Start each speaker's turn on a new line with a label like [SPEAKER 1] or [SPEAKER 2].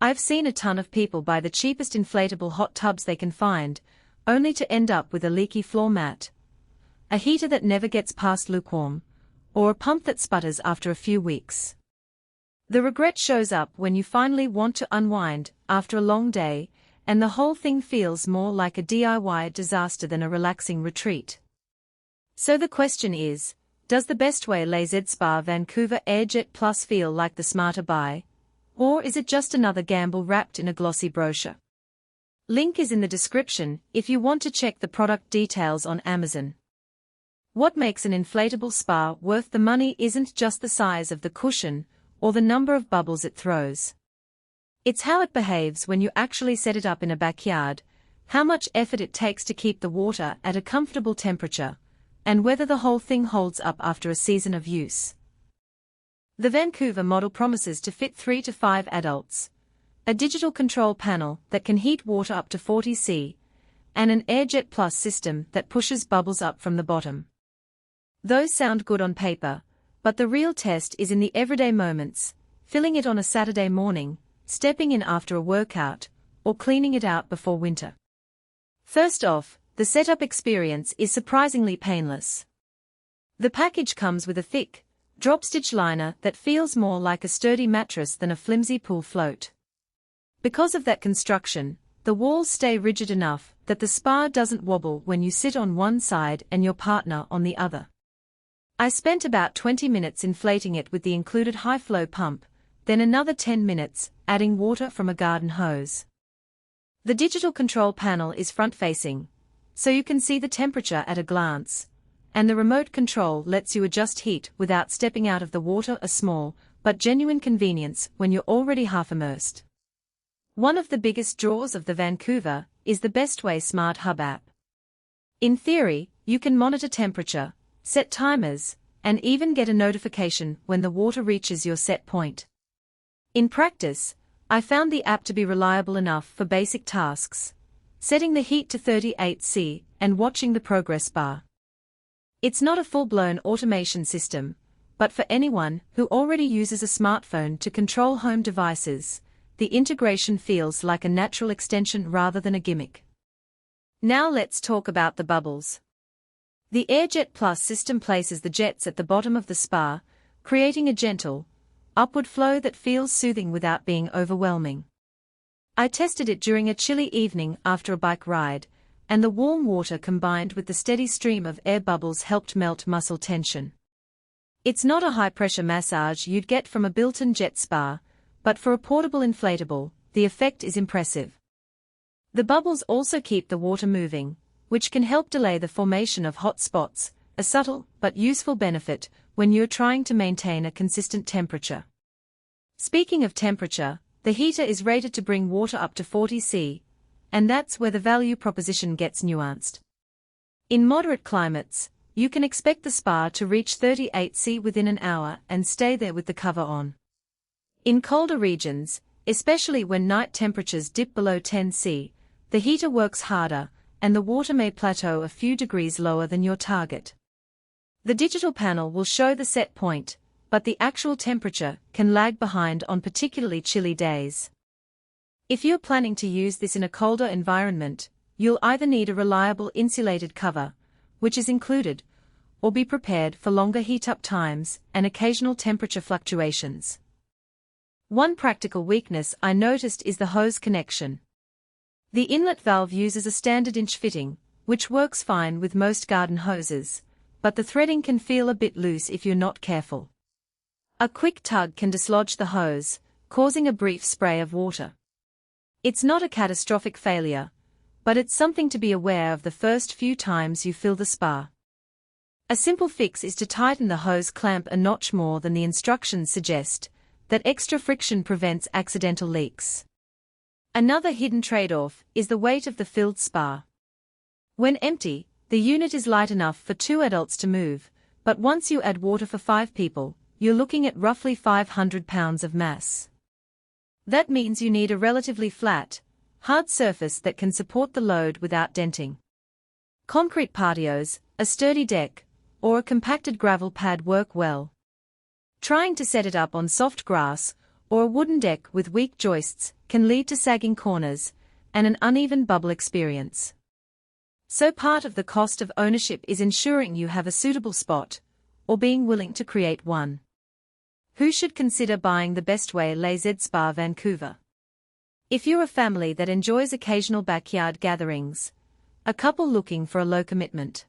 [SPEAKER 1] I've seen a ton of people buy the cheapest inflatable hot tubs they can find, only to end up with a leaky floor mat, a heater that never gets past lukewarm, or a pump that sputters after a few weeks. The regret shows up when you finally want to unwind after a long day, and the whole thing feels more like a DIY disaster than a relaxing retreat. So the question is, does the Bestway LZ Spa Vancouver Airjet Plus feel like the smarter buy? Or is it just another gamble wrapped in a glossy brochure? Link is in the description if you want to check the product details on Amazon. What makes an inflatable spa worth the money isn't just the size of the cushion or the number of bubbles it throws. It's how it behaves when you actually set it up in a backyard, how much effort it takes to keep the water at a comfortable temperature, and whether the whole thing holds up after a season of use. The Vancouver model promises to fit 3 to 5 adults, a digital control panel that can heat water up to 40 C, and an Airjet Plus system that pushes bubbles up from the bottom. Those sound good on paper, but the real test is in the everyday moments, filling it on a Saturday morning, stepping in after a workout, or cleaning it out before winter. First off, the setup experience is surprisingly painless. The package comes with a thick, drop-stitch liner that feels more like a sturdy mattress than a flimsy pool float. Because of that construction, the walls stay rigid enough that the spa doesn't wobble when you sit on one side and your partner on the other. I spent about 20 minutes inflating it with the included high-flow pump, then another 10 minutes adding water from a garden hose. The digital control panel is front-facing, so you can see the temperature at a glance, and the remote control lets you adjust heat without stepping out of the water, a small but genuine convenience when you're already half immersed. One of the biggest draws of the Vancouver is the Bestway Smart Hub app. In theory, you can monitor temperature, set timers, and even get a notification when the water reaches your set point. In practice, I found the app to be reliable enough for basic tasks, setting the heat to 38 C and watching the progress bar. It's not a full-blown automation system, but for anyone who already uses a smartphone to control home devices, the integration feels like a natural extension rather than a gimmick. Now let's talk about the bubbles. The Airjet Plus system places the jets at the bottom of the spa, creating a gentle, upward flow that feels soothing without being overwhelming. I tested it during a chilly evening after a bike ride, and the warm water combined with the steady stream of air bubbles helped melt muscle tension. It's not a high-pressure massage you'd get from a built-in jet spa, but for a portable inflatable, the effect is impressive. The bubbles also keep the water moving, which can help delay the formation of hot spots, a subtle but useful benefit when you're trying to maintain a consistent temperature. Speaking of temperature, the heater is rated to bring water up to 40 C, and that's where the value proposition gets nuanced. In moderate climates, you can expect the spa to reach 38 C within an hour and stay there with the cover on. In colder regions, especially when night temperatures dip below 10 C, the heater works harder, and the water may plateau a few degrees lower than your target. The digital panel will show the set point, but the actual temperature can lag behind on particularly chilly days. If you're planning to use this in a colder environment, you'll either need a reliable insulated cover, which is included, or be prepared for longer heat-up times and occasional temperature fluctuations. One practical weakness I noticed is the hose connection. The inlet valve uses a standard inch fitting, which works fine with most garden hoses, but the threading can feel a bit loose if you're not careful. A quick tug can dislodge the hose, causing a brief spray of water. It's not a catastrophic failure, but it's something to be aware of the first few times you fill the spa. A simple fix is to tighten the hose clamp a notch more than the instructions suggest. That extra friction prevents accidental leaks. Another hidden trade-off is the weight of the filled spa. When empty, the unit is light enough for 2 adults to move, but once you add water for 5 people, you're looking at roughly 500 pounds of mass. That means you need a relatively flat, hard surface that can support the load without denting. Concrete patios, a sturdy deck, or a compacted gravel pad work well. Trying to set it up on soft grass or a wooden deck with weak joists can lead to sagging corners and an uneven bubble experience. So part of the cost of ownership is ensuring you have a suitable spot, or being willing to create one. Who should consider buying the Bestway LZ Spa Vancouver? If you're a family that enjoys occasional backyard gatherings, a couple looking for a low commitment